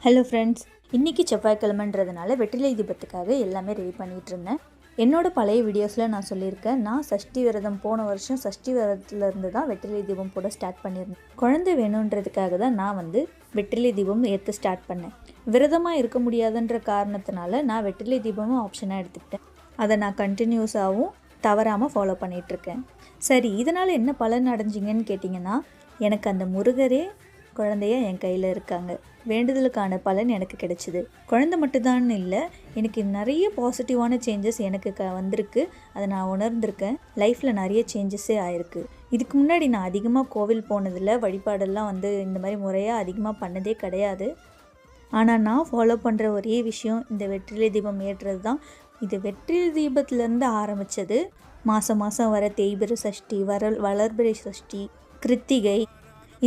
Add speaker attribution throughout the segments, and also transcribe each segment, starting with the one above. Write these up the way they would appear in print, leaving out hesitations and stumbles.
Speaker 1: Hello friends, இன்றைக்கி செவ்வாய்க்கிழமைன்றதுனால வெற்றிலை தீபத்துக்காக எல்லாமே ரெடி பண்ணிகிட்டு இருந்தேன். என்னோடய பழைய வீடியோஸில் நான் சொல்லியிருக்கேன், நான் சஷ்டி விரதம் போன வருஷம் சஷ்டி விரதத்துலேருந்து தான் வெற்றிலை தீபம் போட ஸ்டார்ட் பண்ணியிருந்தேன். குழந்தை வேணுன்றதுக்காக தான் நான் வெற்றிலை தீபம் ஏற்ற ஸ்டார்ட் பண்ணேன். விரதமாக இருக்க முடியாதுன்ற காரணத்தினால நான் வெற்றிலை தீபமும் ஆப்ஷனாக எடுத்துக்கிட்டேன். அதை நான் கண்டினியூஸாகவும் தவறாமல் ஃபாலோ பண்ணிகிட்ருக்கேன். சரி, இதனால் என்ன பலன் அடைஞ்சிங்கன்னு கேட்டிங்கன்னா, எனக்கு அந்த முருகரே குழந்தைய என் கையில் இருக்காங்க. வேண்டுதலுக்கான பலன் எனக்கு கிடைச்சிது. குழந்தை மட்டும்தான் இல்லை, எனக்கு நிறைய பாசிட்டிவான சேஞ்சஸ் எனக்கு வந்திருக்கு. அதை நான் உணர்ந்திருக்கேன். லைஃப்பில் நிறைய சேஞ்சஸே ஆயிருக்கு. இதுக்கு முன்னாடி நான் அதிகமாக கோவில் போனதில் வழிபாடெல்லாம் இந்த மாதிரி முறையாக அதிகமாக பண்ணதே கிடையாது. ஆனால் நான் ஃபாலோ பண்ணுற ஒரே விஷயம் இந்த வெற்றிலை தீபம் ஏற்றுறது தான். இது வெற்றிலை தீபத்துலேருந்து ஆரம்பித்தது. மாதம் மாதம் வர தேய்பிறை சஷ்டி, வளர்பிறை சஷ்டி, கிருத்திகை,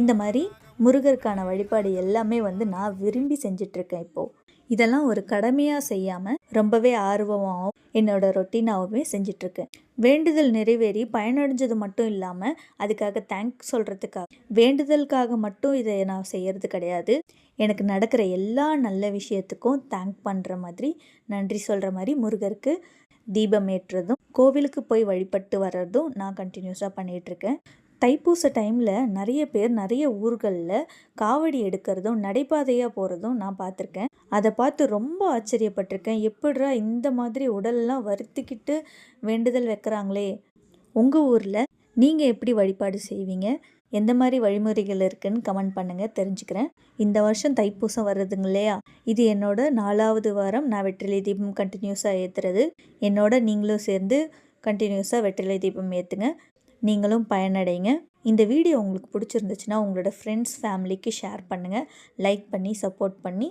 Speaker 1: இந்த மாதிரி முருகருக்கான வழிபாடு எல்லாமே நான் விரும்பி செஞ்சிட்ருக்கேன். இப்போது இதெல்லாம் ஒரு கடமையாக செய்யாமல் ரொம்பவே ஆர்வமாகவும் என்னோடய ரொட்டீனாகவுமே செஞ்சிட்ருக்கேன். வேண்டுதல் நிறைவேறி பயனடைஞ்சது மட்டும் இல்லாமல் அதுக்காக தேங்க்ஸ் சொல்கிறதுக்காக, வேண்டுதலுக்காக மட்டும் இதை நான் செய்கிறது கிடையாது. எனக்கு நடக்கிற எல்லா நல்ல விஷயத்துக்கும் தேங்க் பண்ணுற மாதிரி, நன்றி சொல்கிற மாதிரி முருகருக்கு தீபம் ஏற்றுறதும் கோவிலுக்கு போய் வழிபட்டு வர்றதும் நான் கண்டினியூஸாக பண்ணிகிட்ருக்கேன். தைப்பூச டைமில் நிறைய பேர் நிறைய ஊர்களில் காவடி எடுக்கிறதும் நடைபாதையாக போகிறதும் நான் பார்த்துருக்கேன். அதை பார்த்து ரொம்ப ஆச்சரியப்பட்டிருக்கேன். எப்படிரா இந்த மாதிரி உடலெல்லாம் வருத்திக்கிட்டு வேண்டுதல் வைக்கிறாங்களே. உங்கள் ஊரில் நீங்கள் எப்படி வழிபாடு செய்வீங்க? எந்த மாதிரி வழிமுறைகள் இருக்குதுன்னு கமெண்ட் பண்ணுங்கள், தெரிஞ்சுக்கிறேன். இந்த வருஷம் தைப்பூசம் வருதுங்க இல்லையா, இது என்னோட 4வது வாரம் நான் வெற்றிலை தீபம் கண்டினியூஸாக ஏற்றுறது. நீங்களும் சேர்ந்து கண்டினியூஸாக வெற்றிலை தீபம் ஏற்றுங்க. நீங்களும் பயனடைங்க. இந்த வீடியோ உங்களுக்கு பிடிச்சிருந்துச்சுன்னா உங்களோட ஃப்ரெண்ட்ஸ் ஃபேமிலிக்கு ஷேர் பண்ணுங்கள். லைக் பண்ணி சப்போர்ட் பண்ணி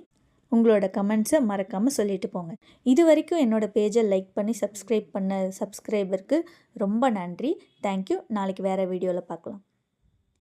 Speaker 1: உங்களோட கமெண்ட்ஸை மறக்காமல் சொல்லிட்டு போங்க. இது வரைக்கும் என்னோடய பேஜை லைக் பண்ணி சப்ஸ்கிரைப் பண்ண சப்ஸ்கிரைபருக்கு ரொம்ப நன்றி. தேங்க்யூ. நாளைக்கு வேறு வீடியோவில் பார்க்கலாம்.